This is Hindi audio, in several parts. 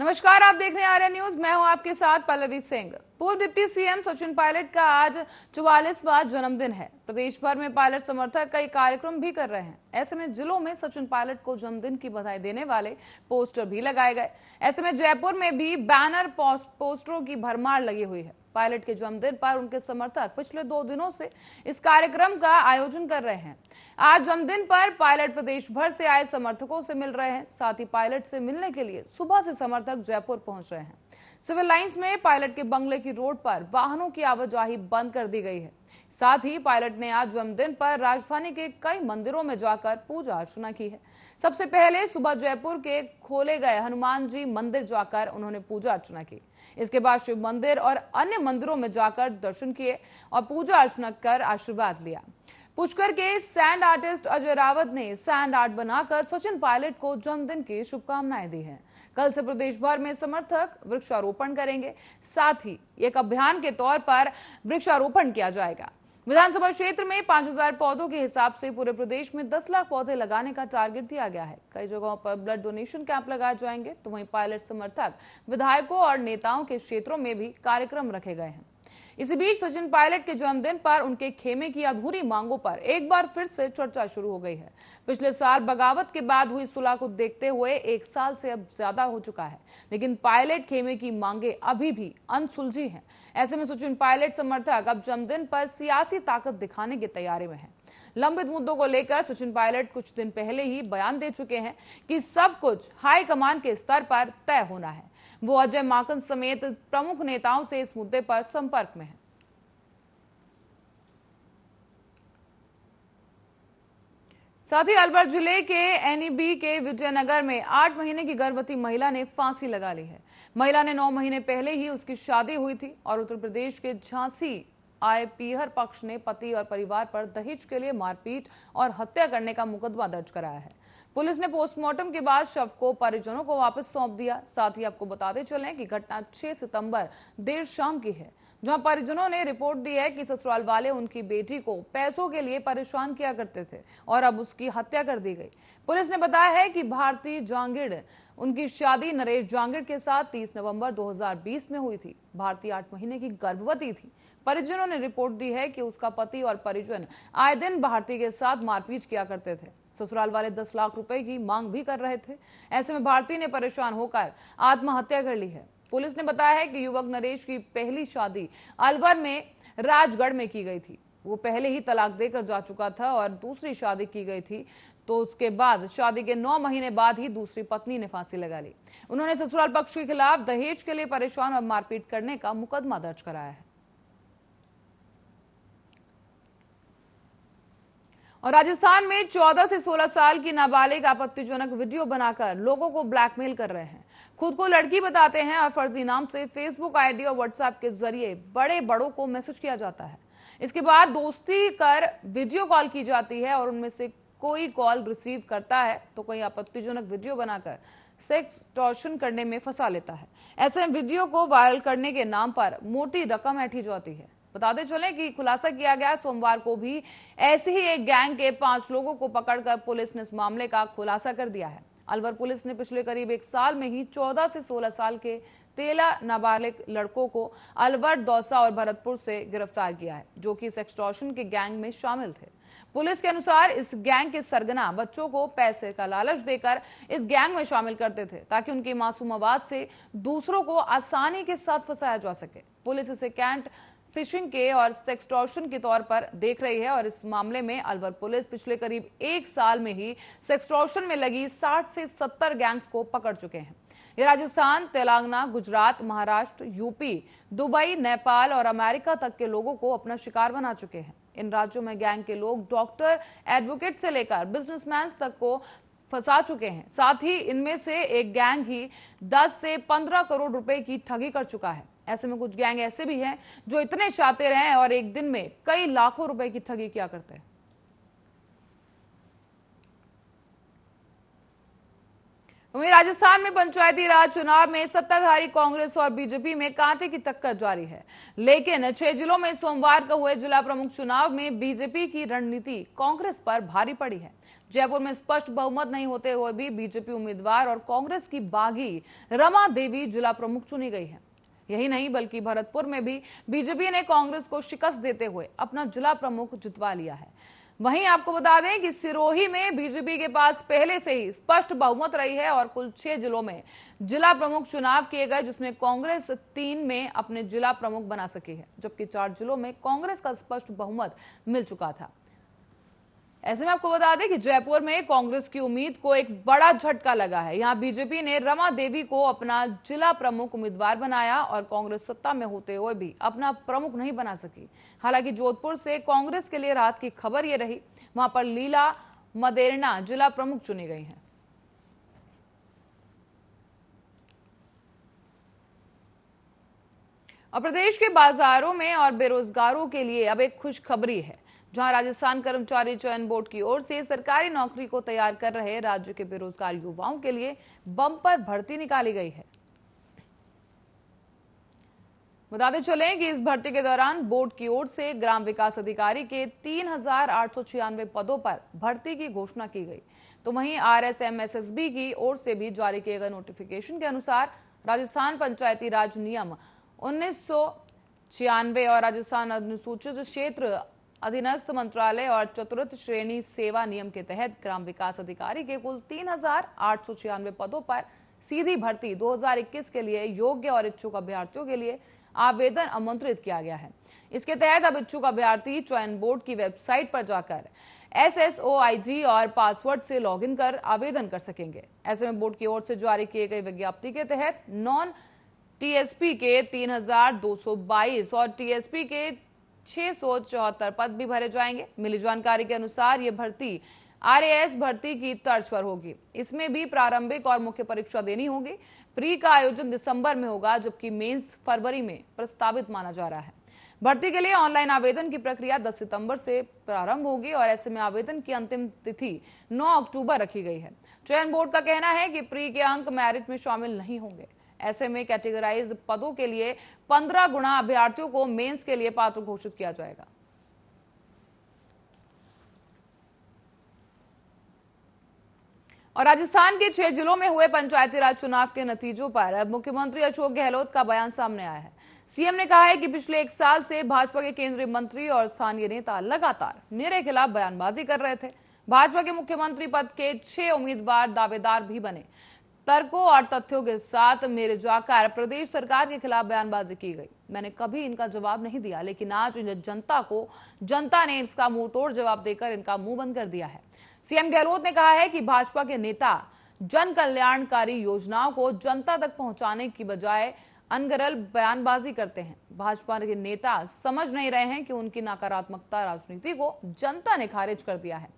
नमस्कार, आप देख रहे हैं आर्या न्यूज। मैं हूं आपके साथ पल्लवी सिंह। पूर्व डिप्टी सीएम सचिन पायलट का आज 44वां जन्मदिन है। प्रदेश भर में पायलट समर्थक कई कार्यक्रम भी कर रहे हैं। ऐसे में जिलों में सचिन पायलट को जन्मदिन की बधाई देने वाले पोस्टर भी लगाए गए। ऐसे में जयपुर में भी बैनर पोस्टरों की भरमार लगी हुई है। पायलट के जन्मदिन पर उनके समर्थक पिछले 2 दिनों से इस कार्यक्रम का आयोजन कर रहे हैं। आज जन्मदिन पर पायलट प्रदेश भर से आए समर्थकों से मिल रहे हैं। साथ ही पायलट से मिलने के लिए सुबह से समर्थक जयपुर पहुंच रहे हैं। सिविल लाइंस में पायलट के बंगले की रोड पर वाहनों की आवाजाही बंद कर दी गई है। साथ ही पायलट ने आज जन्मदिन पर राजधानी के कई मंदिरों में जाकर पूजा अर्चना की है। सबसे पहले सुबह जयपुर के खोले गए हनुमान जी मंदिर जाकर उन्होंने पूजा अर्चना की। इसके बाद शिव मंदिर और अन्य मंदिरों में जाकर दर्शन किए और पूजा अर्चना कर आशीर्वाद लिया। पुष्कर के सैंड आर्टिस्ट अजय रावत ने सैंड आर्ट बनाकर सचिन पायलट को जन्मदिन की शुभकामनाएं दी हैं। कल से प्रदेश भर में समर्थक वृक्षारोपण करेंगे। साथ ही एक अभियान के तौर पर वृक्षारोपण किया जाएगा। विधानसभा क्षेत्र में 5000 पौधों के हिसाब से पूरे प्रदेश में 10 लाख पौधे लगाने का टारगेट दिया गया है। कई जगहों पर ब्लड डोनेशन कैंप लगाए जाएंगे, तो वहीं पायलट समर्थक विधायकों और नेताओं के क्षेत्रों में भी कार्यक्रम रखे गए हैं। इसी बीच सचिन पायलट के जन्मदिन पर उनके खेमे की अधूरी मांगों पर एक बार फिर से चर्चा शुरू हो गई है। पिछले साल बगावत के बाद हुई सुलह को देखते हुए 1 साल से अब ज्यादा हो चुका है, लेकिन पायलट खेमे की मांगे अभी भी अनसुलझी हैं। ऐसे में सचिन पायलट समर्थक अब जन्मदिन पर सियासी ताकत दिखाने की तैयारी में हैं। लंबित मुद्दों को लेकर सचिन पायलट कुछ दिन पहले ही बयान दे चुके हैं कि सब कुछ हाईकमान के स्तर पर तय होना है। वो अजय माकन समेत प्रमुख नेताओं से इस मुद्दे पर संपर्क में हैं। साथ ही अलवर जिले के एनईबी के विजयनगर में 8 महीने की गर्भवती महिला ने फांसी लगा ली है। महिला ने 9 महीने पहले ही उसकी शादी हुई थी और उत्तर प्रदेश के झांसी आए पीहर पक्ष ने पति और परिवार पर दहेज के लिए मारपीट और हत्या करने का मुकदमा दर्ज कराया है। पुलिस ने पोस्टमार्टम के बाद शव को परिजनों को वापस सौंप दिया। साथ ही आपको बताते चलें कि घटना 6 सितंबर देर शाम की है, जहां परिजनों ने रिपोर्ट दी है कि ससुराल वाले उनकी बेटी को पैसों के लिए परेशान किया करते थे और अब उसकी हत्या कर दी गई। पुलिस ने बताया है कि भारती जांगिड़ उनकी शादी नरेश जांगिड़ के साथ 30 नवंबर 2020 में हुई थी। भारती 8 महीने की गर्भवती थी। परिजनों ने रिपोर्ट दी है कि उसका पति और परिजन आए दिन भारती के साथ मारपीट किया करते थे। ससुराल वाले 10 लाख रुपए की मांग भी कर रहे थे। ऐसे में भारती ने परेशान होकर आत्महत्या कर ली है। पुलिस ने बताया है कि युवक नरेश की पहली शादी अलवर में राजगढ़ में की गई थी। वो पहले ही तलाक देकर जा चुका था और दूसरी शादी की गई थी, तो उसके बाद शादी के 9 महीने बाद ही दूसरी पत्नी ने फांसी लगा ली। उन्होंने ससुराल पक्ष के खिलाफ दहेज के लिए परेशान और मारपीट करने का मुकदमा दर्ज कराया है। और राजस्थान में 14 से 16 साल की नाबालिग आपत्तिजनक वीडियो बनाकर लोगों को ब्लैकमेल कर रहे हैं। खुद को लड़की बताते हैं और फर्जी नाम से फेसबुक आईडी और व्हाट्सएप के जरिए बड़ों को मैसेज किया जाता है। इसके बाद दोस्ती कर वीडियो कॉल की जाती है और उनमें से कोई कॉल रिसीव करता है तो कोई आपत्तिजनक वीडियो बनाकर सेक्सटॉर्शन करने में फंसा लेता है। ऐसे वीडियो को वायरल करने के नाम पर मोटी रकम ऐंठी जाती है। बताते चलें कि खुलासा किया गया सोमवार को भी ऐसे ही एक गैंग के 5 लोगों को पकड़कर पुलिस ने इस मामले का खुलासा कर दिया है। अलवर पुलिस ने पिछले करीब 1 साल में ही 14 से 16 साल के 13 नाबालिग लड़कों को अलवर, दौसा और भरतपुर से गिरफ्तार किया है, जो कि सेक्सटॉर्शन के गैंग में शामिल थे। पुलिस के अनुसार इस गैंग के सरगना बच्चों को पैसे का लालच देकर इस गैंग में शामिल करते थे, ताकि उनकी मासूम आवाज से दूसरों को आसानी के साथ फंसाया जा सके। पुलिस इसे कैंट फिशिंग के और सेक्सटॉर्शन के तौर पर देख रही है और इस मामले में अलवर पुलिस पिछले करीब 1 साल में ही सेक्सटॉर्शन में लगी 60 से 70 गैंग्स को पकड़ चुके हैं। ये राजस्थान, तेलंगाना, गुजरात, महाराष्ट्र, यूपी, दुबई, नेपाल और अमेरिका तक के लोगों को अपना शिकार बना चुके हैं। इन राज्यों में गैंग के लोग डॉक्टर, एडवोकेट से लेकर बिजनेसमैन तक को फंसा चुके हैं। साथ ही इनमें से एक गैंग ही 10 से 15 करोड़ रुपए की ठगी कर चुका है। ऐसे में कुछ गैंग ऐसे भी हैं जो इतने शातिर हैं और एक दिन में कई लाखों रुपए की ठगी किया करते हैं। वहीं राजस्थान में पंचायती राज चुनाव में सत्ताधारी कांग्रेस और बीजेपी में कांटे की टक्कर जारी है, लेकिन 6 जिलों में सोमवार को हुए जिला प्रमुख चुनाव में बीजेपी की रणनीति कांग्रेस पर भारी पड़ी है। जयपुर में स्पष्ट बहुमत नहीं होते हुए भी बीजेपी उम्मीदवार और कांग्रेस की बागी रमा देवी जिला प्रमुख चुनी गई है। यही नहीं बल्कि भरतपुर में भी बीजेपी ने कांग्रेस को शिकस्त देते हुए अपना जिला प्रमुख जितवा लिया है। वहीं आपको बता दें कि सिरोही में बीजेपी के पास पहले से ही स्पष्ट बहुमत रही है और कुल 6 जिलों में जिला प्रमुख चुनाव किए गए, जिसमें कांग्रेस 3 में अपने जिला प्रमुख बना सकी है, जबकि 4 जिलों में कांग्रेस का स्पष्ट बहुमत मिल चुका था। ऐसे में आपको बता दें कि जयपुर में कांग्रेस की उम्मीद को एक बड़ा झटका लगा है। यहां बीजेपी ने रमा देवी को अपना जिला प्रमुख उम्मीदवार बनाया और कांग्रेस सत्ता में होते हुए भी अपना प्रमुख नहीं बना सकी। हालांकि जोधपुर से कांग्रेस के लिए राहत की खबर यह रही, वहां पर लीला मदेरणा जिला प्रमुख चुनी गई हैं। और प्रदेश के बाजारों में और बेरोजगारों के लिए अब एक खुशखबरी है, जहां राजस्थान कर्मचारी चयन बोर्ड की ओर से सरकारी नौकरी को तैयार कर रहे राज्य के बेरोजगार युवाओं के लिए बम्पर भर्ती निकाली गई है। बताते चलें कि इस भर्ती के दौरान बोर्ड की ओर से ग्राम विकास अधिकारी के 3,896 पदों पर भर्ती की घोषणा की गई। तो वहीं RSMSSB की ओर से भी जारी किए गए नोटिफिकेशन के अनुसार राजस्थान पंचायती राज नियम 1996 और राजस्थान अनुसूचित क्षेत्र अधीनस्थ मंत्रालय और चतुर्थ श्रेणी सेवा नियम के तहत ग्राम विकास अधिकारी के कुल 3,896 पदों पर सीधी भर्ती 2021 के लिए योग्य और इच्छुक अभ्यर्थियों के लिए आवेदन आमंत्रित किया गया है। इसके तहत अब इच्छुक अभ्यर्थी चयन बोर्ड की वेबसाइट पर जाकर SSOID और पासवर्ड से लॉगिन कर आवेदन कर सकेंगे। ऐसे में बोर्ड की ओर से जारी किए गए विज्ञप्ति के तहत नॉन TSP के 3,222 और TSP के 674 पद भी भरे जाएंगे। मिली जानकारी के अनुसार ये भर्ती RAS भर्ती की तर्ज पर होगी। इसमें भी प्रारंभिक और मुख्य परीक्षा देनी होगी। प्री का आयोजन दिसंबर में होगा, जबकि मेंस फरवरी में प्रस्तावित माना जा रहा है। भर्ती के लिए ऑनलाइन आवेदन की प्रक्रिया 10 सितंबर से प्रारंभ होगी और ऐसे में आवेदन की अंतिम तिथि 9 अक्टूबर रखी गई है। चयन बोर्ड का कहना है कि प्री के अंक मेरिट में शामिल नहीं होंगे। ऐसे में कैटेगराइज पदों के लिए 15 गुना अभ्यर्थियों को मेंस के लिए पात्र घोषित किया जाएगा। और राजस्थान के 6 जिलों में हुए पंचायती राज चुनाव के नतीजों पर अब मुख्यमंत्री अशोक गहलोत का बयान सामने आया है। सीएम ने कहा है कि पिछले 1 साल से भाजपा के केंद्रीय मंत्री और स्थानीय नेता लगातार मेरे खिलाफ बयानबाजी कर रहे थे। भाजपा के मुख्यमंत्री पद के 6 उम्मीदवार दावेदार भी बने। तर्कों और तथ्यों के साथ मेरे जाकर प्रदेश सरकार के खिलाफ बयानबाजी की गई। मैंने कभी इनका जवाब नहीं दिया, लेकिन आज जनता ने इसका मुंह तोड़ जवाब देकर इनका मुंह बंद कर दिया है। सीएम गहलोत ने कहा है कि भाजपा के नेता जन कल्याणकारी योजनाओं को जनता तक पहुंचाने की बजाय अनगरल बयानबाजी करते हैं। भाजपा के नेता समझ नहीं रहे हैं कि उनकी नकारात्मकता राजनीति को जनता ने खारिज कर दिया है।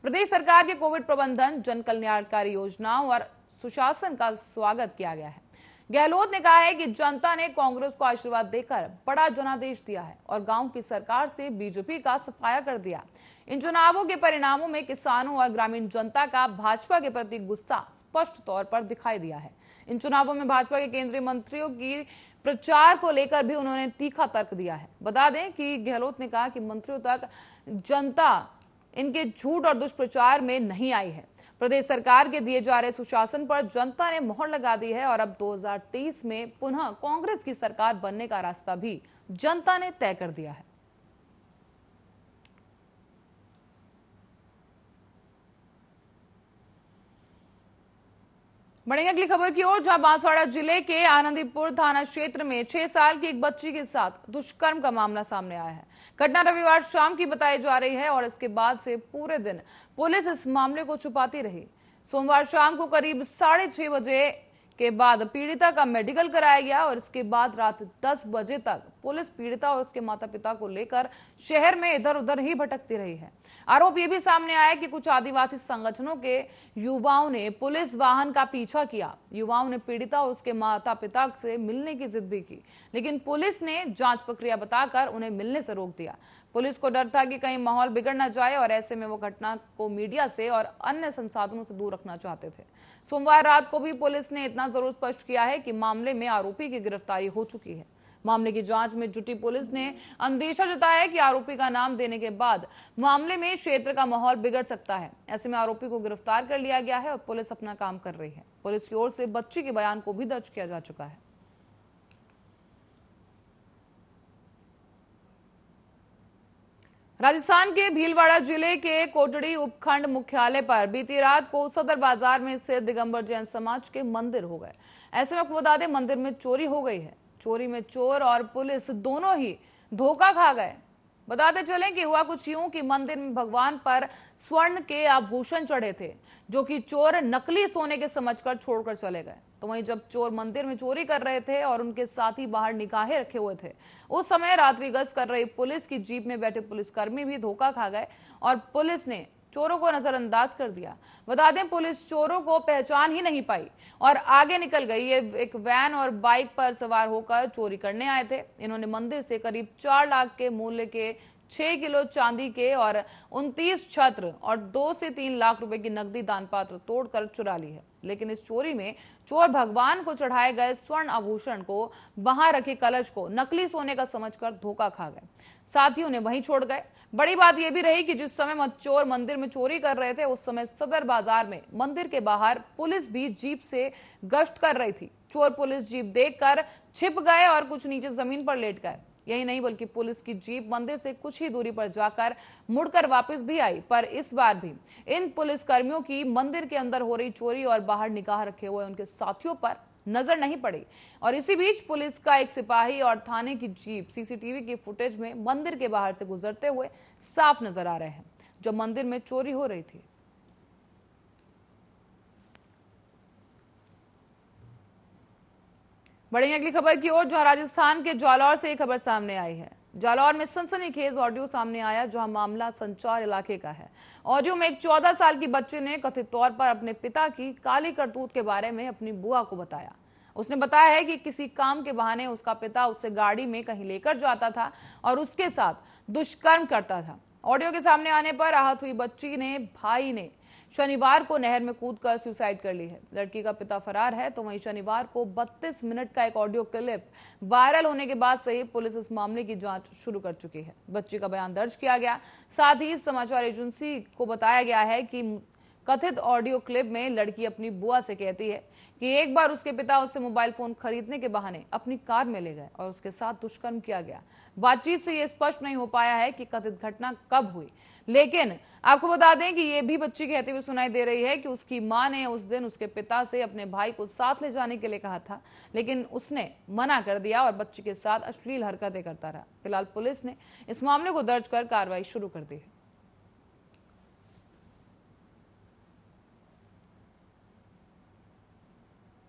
प्रदेश सरकार के कोविड प्रबंधन, जन कल्याणकारी योजनाओं और सुशासन का स्वागत किया गया है। गहलोत ने कहा है कि जनता ने कांग्रेस को आशीर्वाद देकर बड़ा जनादेश दिया है और गांव की सरकार से बीजेपी का सफाया कर दिया। इन चुनावों के परिणामों में किसानों और ग्रामीण जनता का भाजपा के प्रति गुस्सा स्पष्ट तौर पर दिखाई दिया है। इन चुनावों में भाजपा के केंद्रीय मंत्रियों की प्रचार को लेकर भी उन्होंने तीखा तर्क दिया है। बता दें कि गहलोत ने कहा कि मंत्रियों तक जनता इनके झूठ और दुष्प्रचार में नहीं आई है। प्रदेश सरकार के दिए जा रहे सुशासन पर जनता ने मोहर लगा दी है और अब 2023 में पुनः कांग्रेस की सरकार बनने का रास्ता भी जनता ने तय कर दिया है। बढ़ेंगे अगली खबर की ओर, जहां बांसवाड़ा जिले के आनंदीपुर थाना क्षेत्र में 6 साल की एक बच्ची के साथ दुष्कर्म का मामला सामने आया है। घटना रविवार शाम की बताई जा रही है और इसके बाद से पूरे दिन पुलिस इस मामले को छुपाती रही। सोमवार शाम को करीब 6:30 बजे के बाद पीड़िता का मेडिकल कराया गया और इसके बाद रात 10 बजे तक पुलिस पीड़िता और उसके माता पिता को लेकर शहर में इधर उधर ही भटकती रही है। आरोप ये भी सामने आया कि कुछ आदिवासी संगठनों के युवाओं ने पुलिस वाहन का पीछा किया। युवाओं ने पीड़िता और उसके माता पिता से मिलने की जिद भी की, लेकिन पुलिस ने जांच प्रक्रिया बताकर उन्हें मिलने से रोक दिया। पुलिस को डर था कि कहीं माहौल बिगड़ न जाए और ऐसे में वो घटना को मीडिया से और अन्य संसाधनों से दूर रखना चाहते थे। सोमवार रात को भी पुलिस ने इतना जरूर स्पष्ट किया है कि मामले में आरोपी की गिरफ्तारी हो चुकी है। मामले की जांच में जुटी पुलिस ने अंदेशा जताया है कि आरोपी का नाम देने के बाद मामले में क्षेत्र का माहौल बिगड़ सकता है। ऐसे में आरोपी को गिरफ्तार कर लिया गया है और पुलिस अपना काम कर रही है। पुलिस की ओर से बच्ची के बयान को भी दर्ज किया जा चुका है। राजस्थान के भीलवाड़ा जिले के कोटड़ी उपखंड मुख्यालय पर बीती रात को सदर बाजार में स्थित दिगंबर जैन समाज के मंदिर हो गए। ऐसे में आपको बता दें, मंदिर में चोरी हो गई है। चोरी में चोर और पुलिस दोनों ही धोखा खा गए। बताते चलें कि हुआ कुछ यूं कि मंदिर में भगवान पर स्वर्ण के आभूषण चढ़े थे, जो कि चोर नकली सोने के समझकर छोड़कर चले गए। तो वहीं जब चोर मंदिर में चोरी कर रहे थे और उनके साथी बाहर निगाहें रखे हुए थे, उस समय रात्रि गश्त कर रही पुलिस की जीप में बैठे पुलिसकर्मी भी धोखा खा गए और पुलिस ने चोरों को नजरअंदाज कर दिया। बता दें, पुलिस चोरों को पहचान ही नहीं पाई और आगे निकल गई। ये एक वैन और बाइक पर सवार होकर चोरी करने आए थे। इन्होंने मंदिर से करीब 4 लाख के मूल्य के 6 किलो चांदी के और 29 छत्र और 2 से 3 लाख रुपए की नकदी दान पात्र तोड़कर चुरा ली है। लेकिन इस चोरी में चोर भगवान को चढ़ाए गए स्वर्ण आभूषण को, वहां रखे कलश को नकली सोने का समझकर धोखा खा गए। साथियों ने वहीं छोड़ गए। बड़ी बात यह भी रही कि जिस समय चोर मंदिर में चोरी कर रहे थे, उस समय सदर बाजार में मंदिर के बाहर पुलिस भी जीप से गश्त कर रही थी। चोर पुलिस जीप देखकर छिप गए और कुछ नीचे जमीन पर लेट गए। यही नहीं, बल्कि पुलिस की जीप मंदिर से कुछ ही दूरी पर जाकर मुड़कर वापस भी आई, पर इस बार भी इन पुलिस कर्मियों की मंदिर के अंदर हो रही चोरी और बाहर निगाह रखे हुए उनके साथियों पर नजर नहीं पड़ी। और इसी बीच पुलिस का एक सिपाही और थाने की जीप सीसीटीवी की फुटेज में मंदिर के बाहर से गुजरते हुए साफ नजर आ रहे हैं, जब मंदिर में चोरी हो रही थी। बढ़ेंगे अगली खबर की ओर, जहां राजस्थान के जालौर से एक खबर सामने आई है। जालौर में सनसनीखेज ऑडियो सामने आया, जहां मामला संचार इलाके का है। ऑडियो में एक 14 साल की बच्ची ने कथित तौर पर अपने पिता की काली करतूत के बारे में अपनी बुआ को बताया। उसने बताया है कि किसी काम के बहाने उसका पिता उससे गाड़ी में कहीं लेकर जाता था और उसके साथ दुष्कर्म करता था। ऑडियो के सामने आने पर आहत हुई बच्ची ने भाई ने शनिवार को नहर में कूदकर सुसाइड कर ली है। लड़की का पिता फरार है। तो वहीं शनिवार को 32 मिनट का एक ऑडियो क्लिप वायरल होने के बाद से ही पुलिस इस मामले की जांच शुरू कर चुकी है। बच्ची का बयान दर्ज किया गया। साथ ही समाचार एजेंसी को बताया गया है कि कथित ऑडियो क्लिप में लड़की अपनी बुआ से कहती है कि एक बार उसके पिता उससे मोबाइल फोन खरीदने के बहाने अपनी कार में ले गए और उसके साथ दुष्कर्म किया गया। बातचीत से यह स्पष्ट नहीं हो पाया है कि कथित घटना कब हुई, लेकिन आपको बता दें कि यह भी बच्ची कहते हुए सुनाई दे रही है कि उसकी मां ने उस दिन उसके पिता से अपने भाई को साथ ले जाने के लिए कहा था, लेकिन उसने मना कर दिया और बच्ची के साथ अश्लील हरकतें करता रहा। फिलहाल पुलिस ने इस मामले को दर्ज कर कार्रवाई शुरू कर दी है।